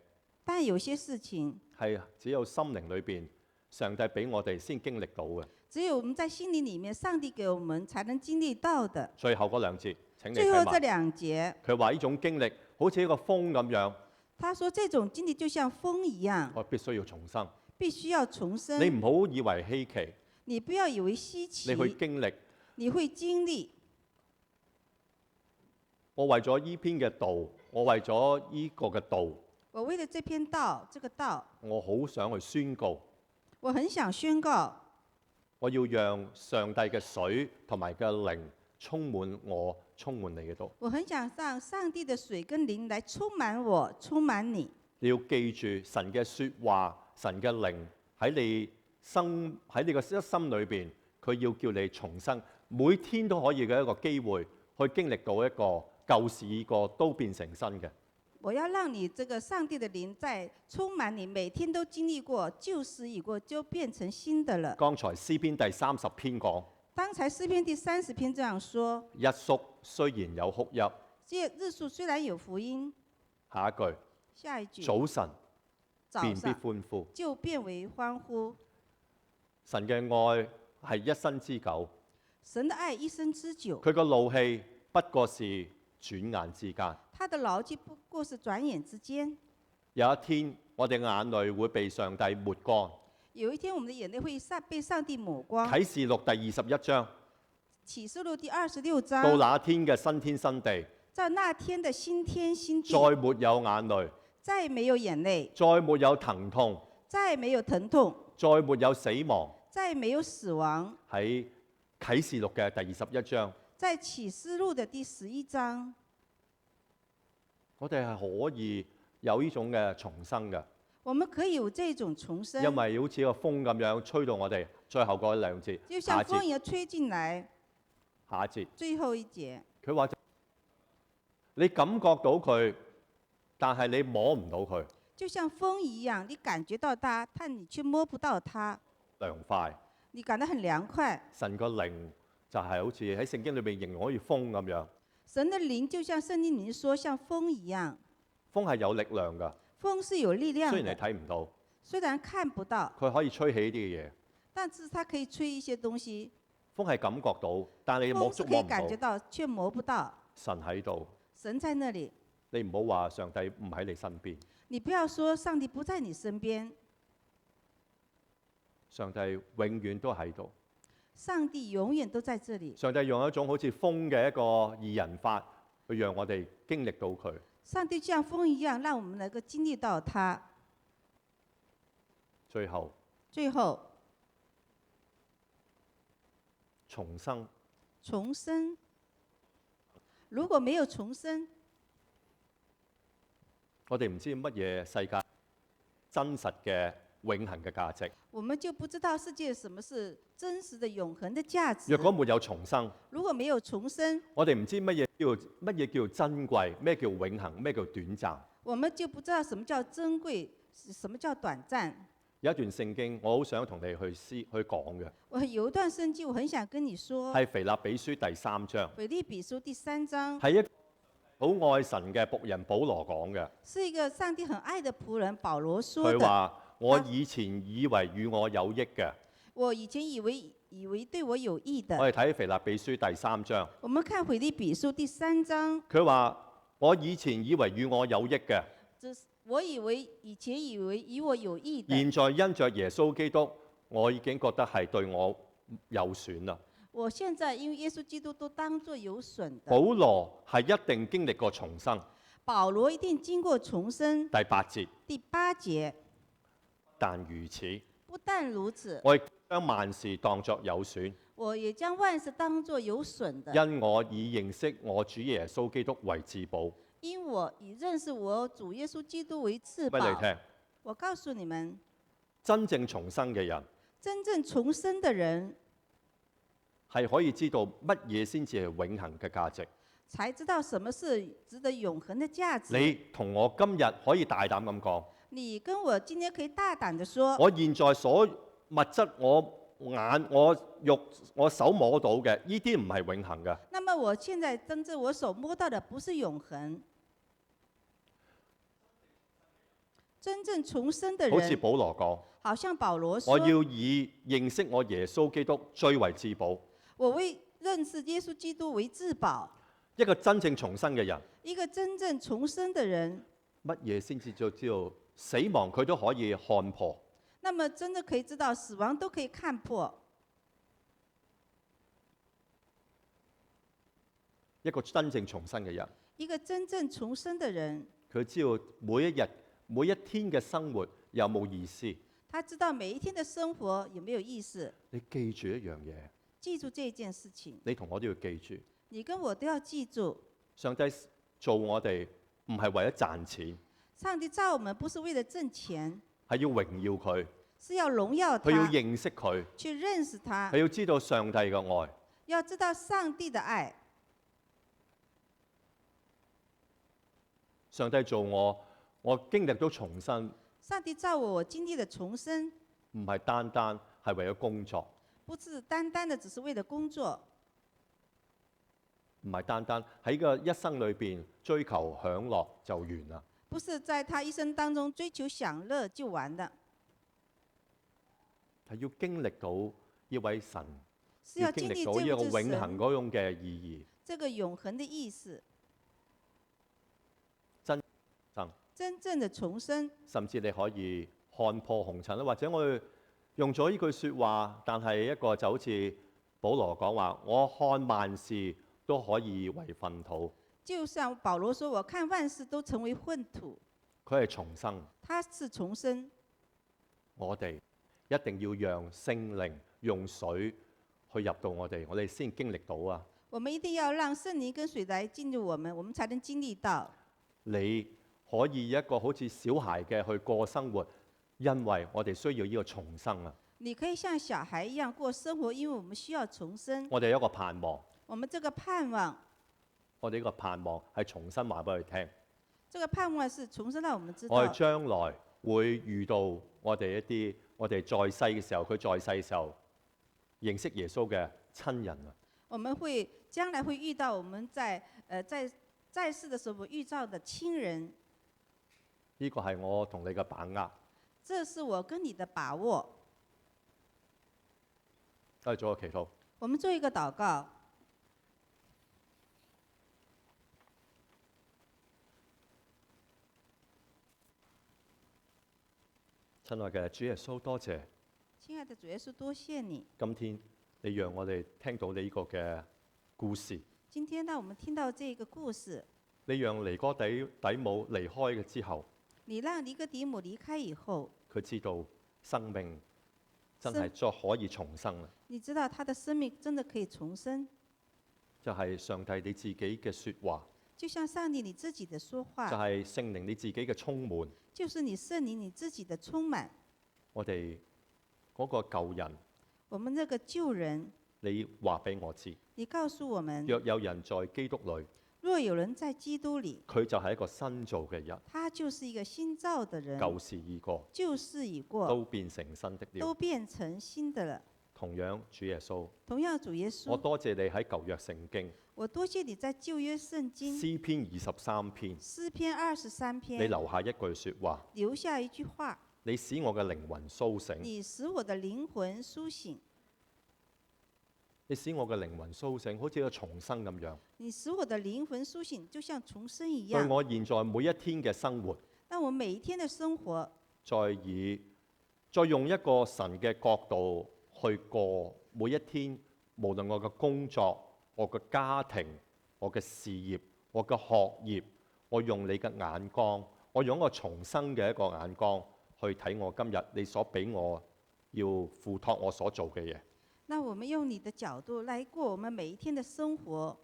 但有些事情係只有心靈裏邊上帝俾我哋先經歷到嘅。只有我們在心靈裡面，上帝給我們才能經歷到的。最後嗰兩節，請你最後這睇埋。兩節，佢話呢種經歷好似一個風咁樣，他說這種經歷就像風一樣，我必須要重生。必須要重生。你唔好以為稀奇，你不要以為稀奇，你去經歷。你會經歷。我為咗呢篇嘅道，我為咗呢個嘅道，我為了這篇道，這個道，我好想去宣告，我很想宣告，我要讓上帝嘅水同埋嘅靈充滿我，充滿你嘅道。我很想讓上帝的水跟靈來充滿我，充滿你。你要記住神嘅説話，神嘅靈喺你個心裏邊，佢要叫你重生，每天都可以嘅一個機會，去經歷到一個舊事已過都變成新嘅。我要讓你這個上帝的靈在充滿你，每天都經歷過，舊事已過就變成新的了。剛才詩篇第30篇講，剛才詩篇第30篇這樣說：一宿雖然有哭泣，日數雖然有福音，下一句，下一句，早晨便必早上歡呼。就變為歡呼。神嘅愛係一生之久，神的愛一生之久，佢個怒氣不過是轉眼之間。他的牢記不過是轉眼之間。有一天，我哋眼淚會被上帝抹乾。有一天，我們的眼淚會被上帝抹光。啟示錄第21章，啟示錄第26章。到那天嘅新天新地，在那天的新天新地，再沒有眼淚，再沒有眼淚，再沒有疼痛，再沒有疼痛，再沒有死亡。再沒有死亡。喺啟示錄嘅第21章，在啟示錄的第11章，我哋係可以有呢種嘅重生嘅，我們可以有這種重生，因為好似個風咁樣吹到我哋。最後嗰兩節，就像下一節，風一樣吹進來。下一節，最後一節，佢話你感覺到佢，但係你摸唔到佢。就像風一樣，你感覺到它，但你卻摸不到它，涼快。你感到很涼快。神個靈就係好似喺聖經裏邊形容好似風咁樣，神的靈就像聖經裡說，像風一樣。風係有力量㗎，風是有力量雖然你的，睇唔到，雖然看不到，佢可以吹起呢啲嘅嘢。但是它可以吹一些東西。風係感覺到，但係你摸風是可以觸摸唔到。感覺到，卻摸不到。神喺度，神在那裡，你唔好話上帝唔喺你身邊。你不要說上帝不在你身邊，上帝永遠都喺度。上帝永遠都在這裡。上帝用一種好似風嘅一個二人法，去讓我哋經歷到佢。上帝像風一樣，讓我們能夠經歷到它。最後重生，重生。如果沒有重生，我哋唔知乜嘢世界真實嘅永恆嘅價值。我們就不知道世界什麼是真實的永恆的價值。若果沒有重生，如果沒有重生，我哋唔知乜嘢叫珍貴，咩叫永恆，咩叫短暫。我們就不知道什麼叫珍貴，什麼叫短暫。有一段聖經，我好想同你去講嘅，我有一段聖經，我很想跟你說，係腓立比書第3章，腓立比書第3章，係一個好愛神嘅僕人保羅講嘅。是一個上帝很愛的僕人保羅說的。佢話：我以前以為與我有益嘅，我以前以為對我有益的。我哋睇腓立比書第3章，我們看腓立比書第3章，佢話：我以前以為與我有益嘅，我以前以為與我有益的，現在因着耶穌基督，我已經覺得係對我有損啦。我現在因為耶穌基督都當作有損的。保羅係一定經歷過重生。保羅一定經過重生。第8節，第8節，但如此，不但如此，我亦將萬事當作有損，我也將萬事當作有損的，因我以認識我主耶穌基督為至寶。因我以認識我主耶穌基督為至寶。俾你聽，我告訴你們，真正重生嘅人真正重生的人係可以知道乜嘢先至係永恆嘅價值。才知道什麼是值得永恆的價值。你同我今日可以大膽咁講，你跟我今天可以大膽地說，我現在所物質我眼我肉我手摸到嘅，呢啲唔係永恆嘅。那麼我現在真正我手摸到的不是永恆。真正重生的人，好似保羅講，好像保羅說，我要以認識我耶穌基督最為至寶。我為認識耶穌基督為至寶。一個真正重生嘅人，一個真正重生的人，乜嘢先至就知道死亡佢都可以看破。那麼真的可以知道死亡都可以看破。一個真正重生嘅人，一個真正重生的人，佢知道每一日每一天嘅生活有冇意思。他知道每一天的生活有沒有意思。你記住一樣嘢，記住這件事情，你同我都要記住。你跟我都要記住，上帝做我哋唔係為咗賺錢，上帝造我們不是為了掙錢，係要榮耀佢，是要榮耀他，佢要認識佢，去認識他佢，要知道上帝嘅愛。要知道上帝的愛。上帝做我經歷到重生，上帝造我經歷了重生，唔係單單係為咗工作，不是單單的只是為了工作，唔係單單喺個一生裏邊追求享樂就完啦。不是在他一生當中追求享樂就完了，係要經歷到呢位神，是要經歷到呢個這位永恆嗰種嘅意義。這個永恆的意思，生真正的重生，甚至你可以看破紅塵啦，或者我哋用咗呢句説話，但係一個就好似保羅講話，我看萬事都可以為糞土。就像保羅說，我看萬事都成為糞土。佢係重生，他是重生，我哋一定要讓聖靈用水去入到我哋先經歷到啊！我們一定要讓聖靈跟水來進入我們才能經歷到。你可以一個好似小孩嘅去過生活，因為我哋需要呢個重生啊！你可以像小孩一樣過生活，因為我們需要重生。我哋有一個盼望，我們這個盼望，我哋呢個盼望係重新話俾佢聽。這個盼望是重生讓我們知我哋道，將來會遇到我哋一啲我哋在世嘅時候，佢在世嘅時候認識耶穌嘅親人啊！我們將來會遇到我們在世的時候遇到的親人，呢個係我同你嘅把握。這是我跟你的把握。我哋做個祈禱。我們做一個禱告。親愛嘅主耶穌，多謝親愛的主耶穌，多謝你。今天你讓我哋聽到你呢個嘅故事。今天呢，我們聽到這個故事，你讓尼哥底母離開嘅之後，你讓尼哥底母離開以後，佢知道生命真係再可以重生啦。你知道他的生命真的可以重生，就係上帝你自己嘅説話，就像上帝你自己的說話，就係聖靈你自己嘅充滿。就是你聖靈你自己的充滿。我哋嗰個舊人，我們那個舊人，你話俾我知，你告訴我們，若有人在基督裏，若有人在基督裏，佢就係一個新造嘅人，他就是一個新造的人，舊事已過，舊事已過，都變成新的了。都變成新的了。同樣，主耶穌，同樣主耶我穌，多謝你喺舊約聖經我多謝你在舊約聖經詩篇23篇，詩篇23你篇留下一句説話，留下一句話，你使我嘅靈魂甦醒，你使我的靈魂甦醒，你使我嘅靈魂甦醒，好似一個重生咁樣，你使我的靈魂甦醒，就像重生一對樣。我現在每一天嘅生活，讓我每一天的生活，再用一個神嘅角度去過每一天，無論我嘅工作、我嘅家庭、我嘅事業、我嘅學業，我用你嘅眼光，我用一個重生嘅一個眼光去睇我今日你所俾我要付託我所做嘅嘢。那我們用你的角度來過我們每一天的生活，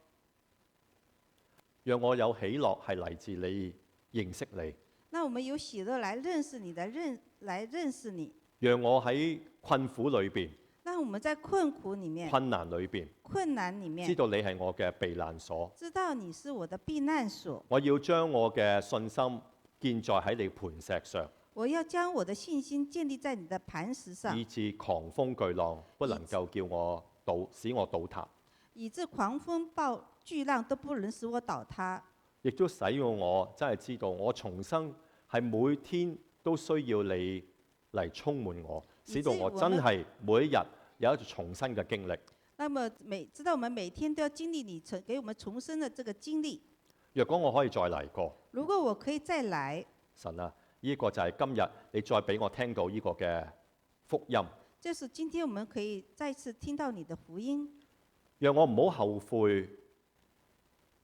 讓我有喜樂係嚟自你認識你，那我們有喜樂來認識你，來認識你。讓我喺困苦裏邊、那我們在困苦裡面、困難裏邊，困難裡面，知道你係我嘅避難所。知道你是我的避難所。我要將我嘅信心建在喺你磐石上，我要將我的信心建立在你的磐石上，以致狂風巨浪不能夠叫我使我倒塌，以致狂風暴巨浪都不能使我倒塌。亦都使我真係知道我重生係每天都需要你嚟充滿我，使到我真係每一日有一個重生嘅經歷。那麼知道我們每天都要經歷你給我們重生的這個經歷。若果我可以再嚟過，如果我可以再來，神啊，呢個就係今日你再俾我聽到呢個嘅福音，就是今天我們可以再次聽到你的福音，讓我唔好後悔，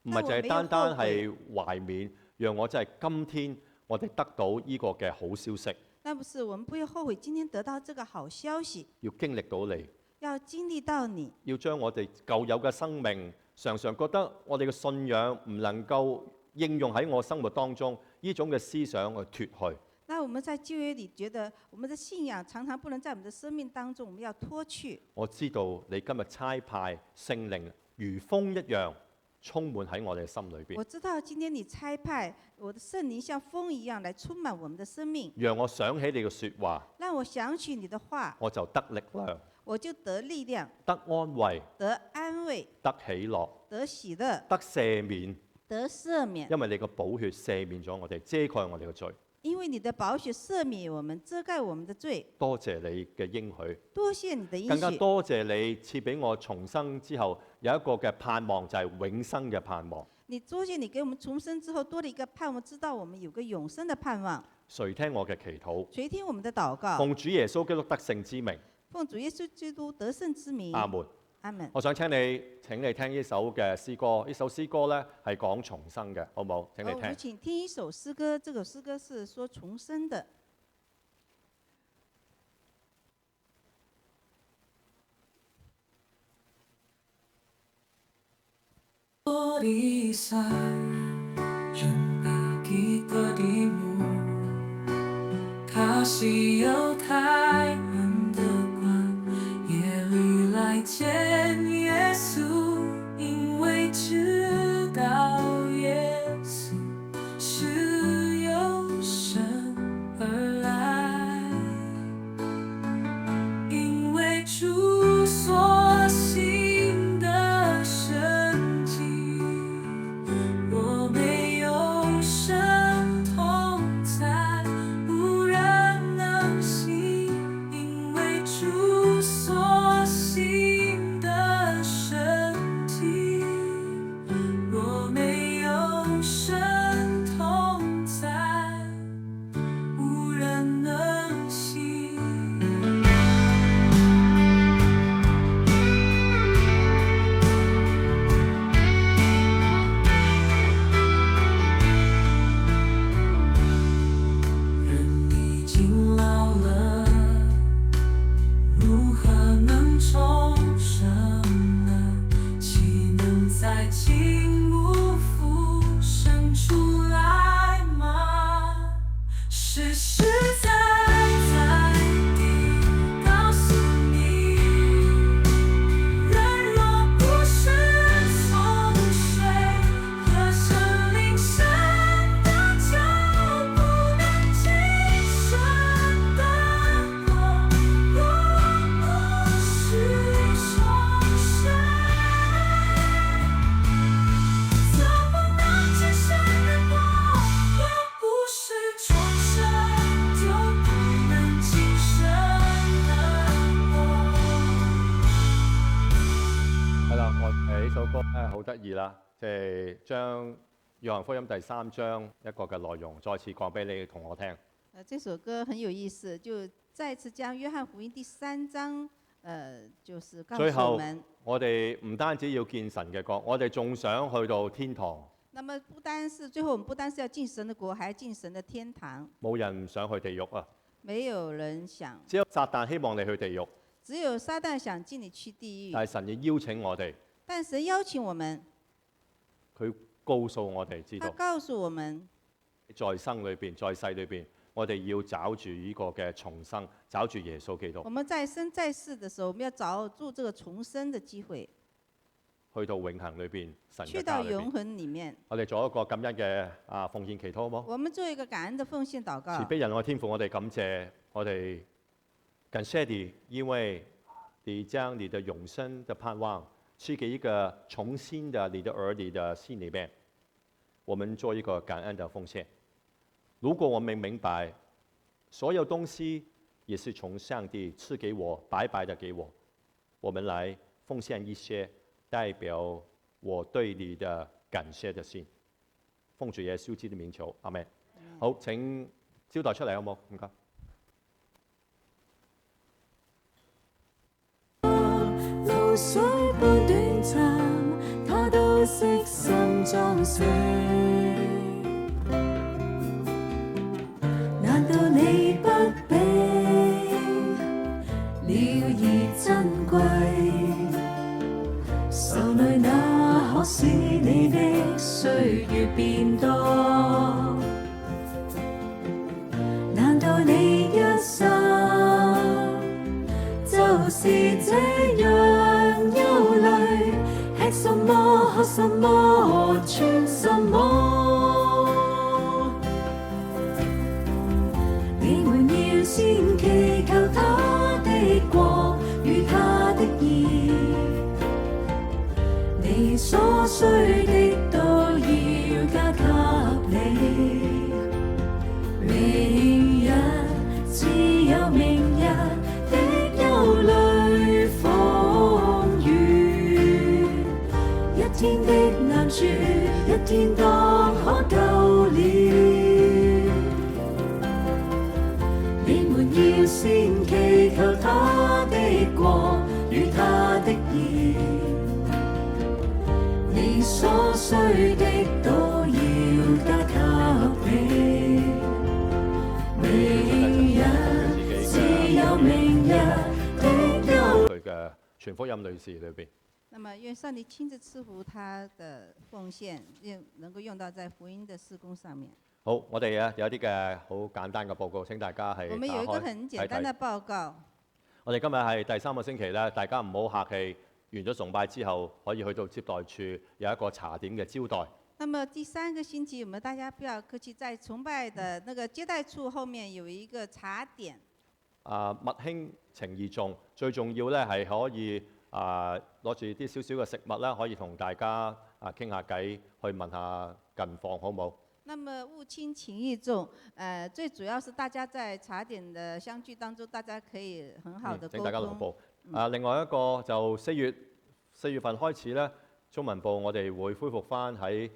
唔係淨係單單係懷緬，讓我真係今天我哋得到呢個嘅好消息。那不是我們不要後悔今天得到這個好消息，要經歷到你，要經歷到你，要將我哋舊有嘅生命，常常覺得我哋嘅信仰唔能夠應用喺我生活當中，呢種嘅思想去脫去。那我們在舊約裡覺得我們的信仰常常不能在我們的生命當中，我們要脫去。我知道你今日差派聖靈如風一樣充滿喺我哋心裏邊。我知道今天你差派我的聖靈像風一樣來充滿我們的生命，讓我想起你嘅説話，讓我想起你的話，我就得力量，我就得力量，得安慰，得安慰，得喜樂，得喜樂，得赦免，得赦免。因為你嘅寶血赦免咗我哋，遮蓋我哋嘅罪。因為你的寶血赦免我們，遮蓋我們的罪。多謝你嘅應許，多謝你的應許。更加多謝你賜俾我重生之後有一個嘅盼望，就係永生嘅盼望。你多謝你給我們重生之後多了一個盼望，知道我們有個永生的盼望。垂聽我嘅祈禱，垂聽我們的禱告。奉主耶穌基督得勝之名，奉主耶穌基督得勝之名。阿門。阿門。我想請你聽呢首嘅詩歌，呢首詩歌呢係講重生嘅，好唔好？請你我們聽。請聽一首詩歌，這首詩歌是說重生的。Bisa berbagi padamu kasih有太宽，也历来见耶稣，因为知道耶稣是好得意啦，即係將約翰福音第3章一個嘅內容再次講俾你同我聽。這首歌很有意思，就再次將約翰福音第3章，就是告訴我們。我哋唔單止要見神嘅國，我哋仲想去到天堂。那麼最後我們不單是要進神的國，還要進神的天堂。冇人唔想去地獄啊！沒有人想。只有撒旦希望你去地獄。只有撒旦想進你去地獄。但係神要邀請我哋。但神邀請我們。佢告訴我哋知道。他告訴我們，在生裏邊，在世裏邊，我哋要找住呢個嘅重生，找住耶穌基督。我們在生在世的時候，我們要找住這個重生的機會。去到永恆裏邊，神嘅去到永恆裡面。我哋做一個感恩嘅奉獻祈禱，好冇？我們做一個感恩的奉獻禱告。慈悲仁愛天父，我哋感謝我哋，感謝你，因為你將你的永生的盼望賜給一個重新的你的兒女的心裡面，我們做一個感恩的奉獻。如果我們明白所有東西也是從上帝賜給我，白白的給我，我們來奉獻一些，代表我對你的感謝的心。奉主耶穌基督的名求，阿們。好，請招待出嚟好冇？唔該。流水般短暫，他都悉心裝飾。難道你不比了而珍貴？愁淚那可使你的歲月變多？難道你一生就是這樣憂慮？吃什麼，喝什麼，穿什麼？你們要先祈求他的國與他的義，你所需的都要加給你。明日只有明日的憂慮風雨，一天的難處，一天當可救了。你們要先祈求他的國與他的義，你所需的都要加給你。明日只有明日的憂慮。佢嘅全福音女士裏邊。那麼願上帝親自賜福他的奉獻，能夠用到在福音的事工上面。好，我哋有啲嘅好簡單嘅報告，請大家係我們有一個很簡單的報告。我哋今日係第3個星期咧，大家唔好客氣。完咗崇拜之後，可以去到接待處有一個茶點嘅招待。那麼第3個星期，我們大家不要客氣，在崇拜的那個接待處後面有一個茶點。物輕情義重，最重要咧係可以攞住啲少少嘅食物啦，可以同大家傾下偈，去問下近況，好唔好？那麼物輕情義重，最主要是大家在茶點的相聚當中，大家可以很好的溝通。請大家留步。另外一個就4月份開始咧，中文部我哋會恢復翻喺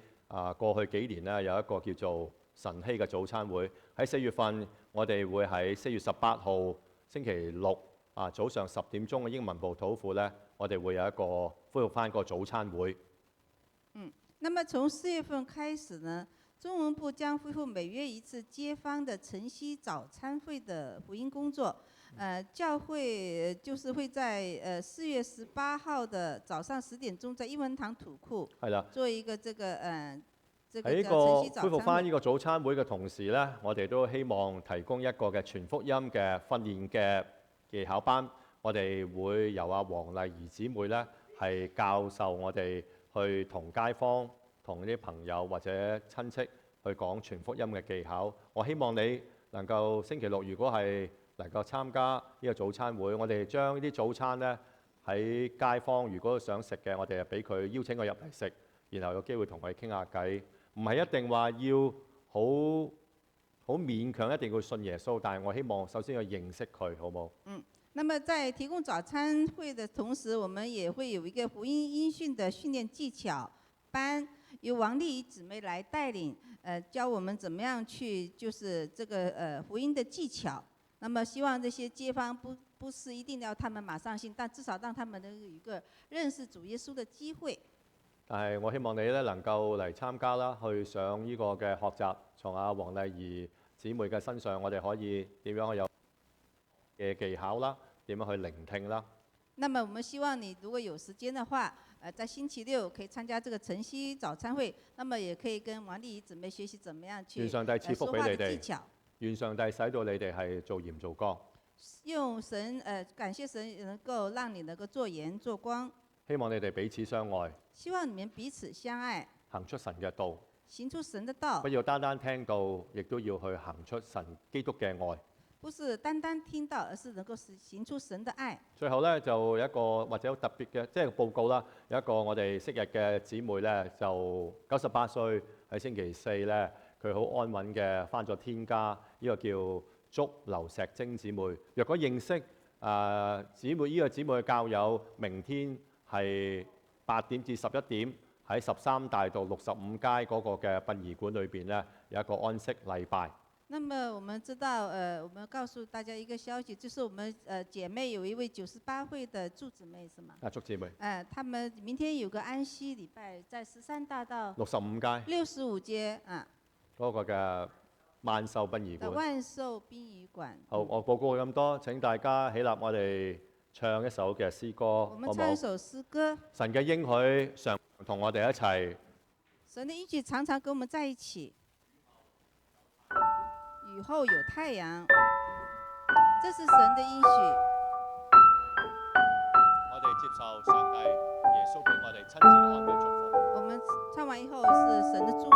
過去幾年咧有一個叫做晨曦嘅早餐會。喺4月份，我哋會喺4月18號星期六早上10點鐘嘅英文部禱庫咧，我哋會有一個恢復翻個早餐會。那麼從4月份開始呢，中文部將恢復每月1次街坊的晨曦早餐會的福音工作。教會就是會在4月18號的早上10點鐘，在英文堂土庫做一個這個喺呢個恢復翻呢個早餐會嘅同時咧，我哋都希望提供一個嘅全福音嘅訓練嘅技巧班。我哋會由黃麗儀姊妹咧係教授我哋去同街坊、同啲朋友或者親戚去講全福音嘅技巧。我希望你能夠星期六如果係能夠參加呢個早餐會，我哋將呢啲早餐呢喺街坊如果想食嘅，我哋就俾佢邀請佢入嚟食，然後有機會同佢傾下偈。唔係一定話要好勉強一定要信耶穌，但係我希望首先要認識佢，好冇？那麼在提供早餐會的同時，我們也會有一個福音音訊的訓練技巧。班，由王丽仪姊妹来带领，教我们怎么样去就是这个福音的技巧。那么希望这些街坊不是一定要他們馬上信，但至少讓他們能有一個認識主耶穌的機會。但係我希望你咧能夠嚟參加啦，去上呢個嘅學習，從阿黃麗儀姊妹嘅身上，我哋可以點樣有嘅技巧啦，點樣去聆聽啦。那麼我們希望你如果有時間的話，在星期六可以參加這個晨曦早餐會，那麼也可以跟王麗儀姊妹學習怎麼樣去願上帝賜福俾你哋，技巧。願上帝使到你哋係做鹽做光。用神感謝神能夠讓你能夠做鹽做光。希望你哋彼此相愛，希望你們彼此相愛，行出神嘅道，行出神的道。不要單單聽到，亦都要去行出神基督嘅愛。不是單單聽到，而是能夠行出神的愛。最後咧就有一個或者好特別嘅即係報告啦，有一個我哋昔日嘅姊妹咧就98歲，喺星期四咧佢好安穩嘅返咗天家，呢個叫祝劉石晶姊妹。若果認識姊妹呢個姊妹嘅教友，明天係8點至11點喺13大道65街嗰個嘅殯儀館裏邊咧有一個安息禮拜。那麼我們知道，我們告訴大家一個消息，就是我們姐妹有一位98歲的祝姊妹，是嗎？祝姊妹。他們明天有個安息禮拜，在13大道65街。65街啊。嗰個嘅萬壽殯儀館。萬壽殯儀館。好，我報告咁多，請大家起立，我哋唱一首嘅詩歌，我們唱一首詩歌。神嘅應許常同我哋一齊。神的應許常常跟我們在一起。雨後有太陽，這是神的應許。我哋接受上帝耶穌俾我哋親自安嘅祝福。我們唱完以後是神的祝福。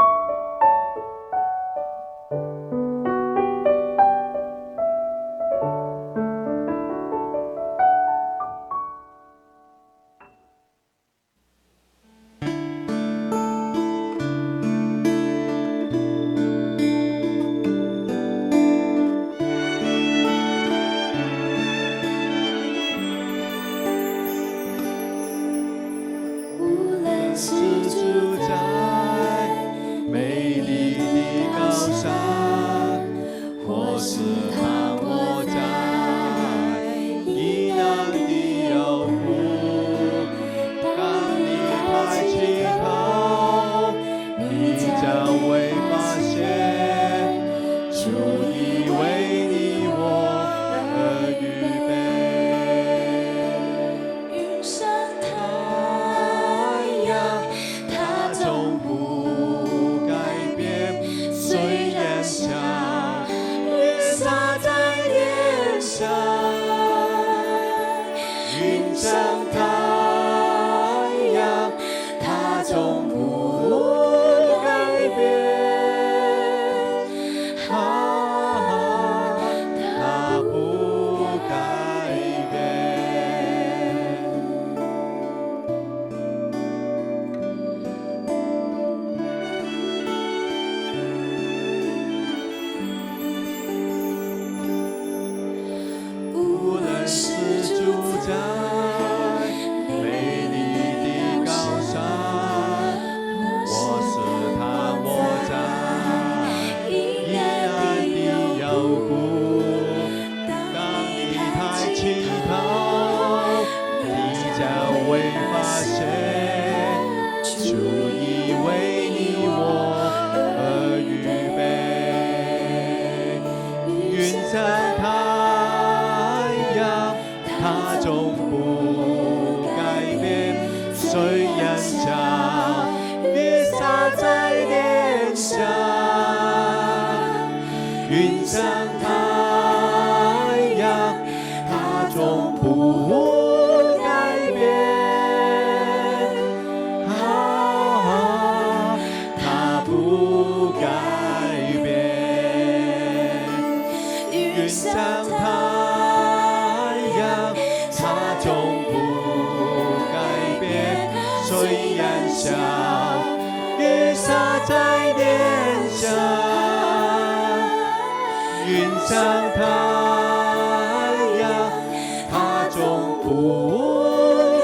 不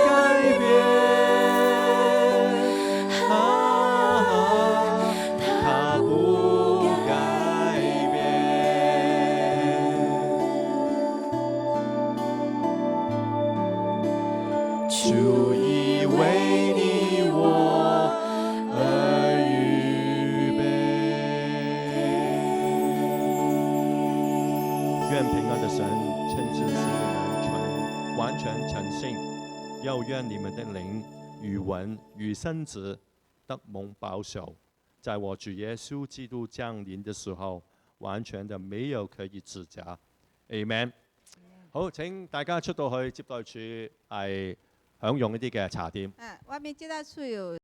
改變。神称自己的人完全诚信，又愿你们的灵与魂与身子得蒙保守，在我主耶穌基督降臨的時候，完全的沒有可以指責。Amen。好，請大家出到去接待處係享用一啲嘅茶點。外面接待處有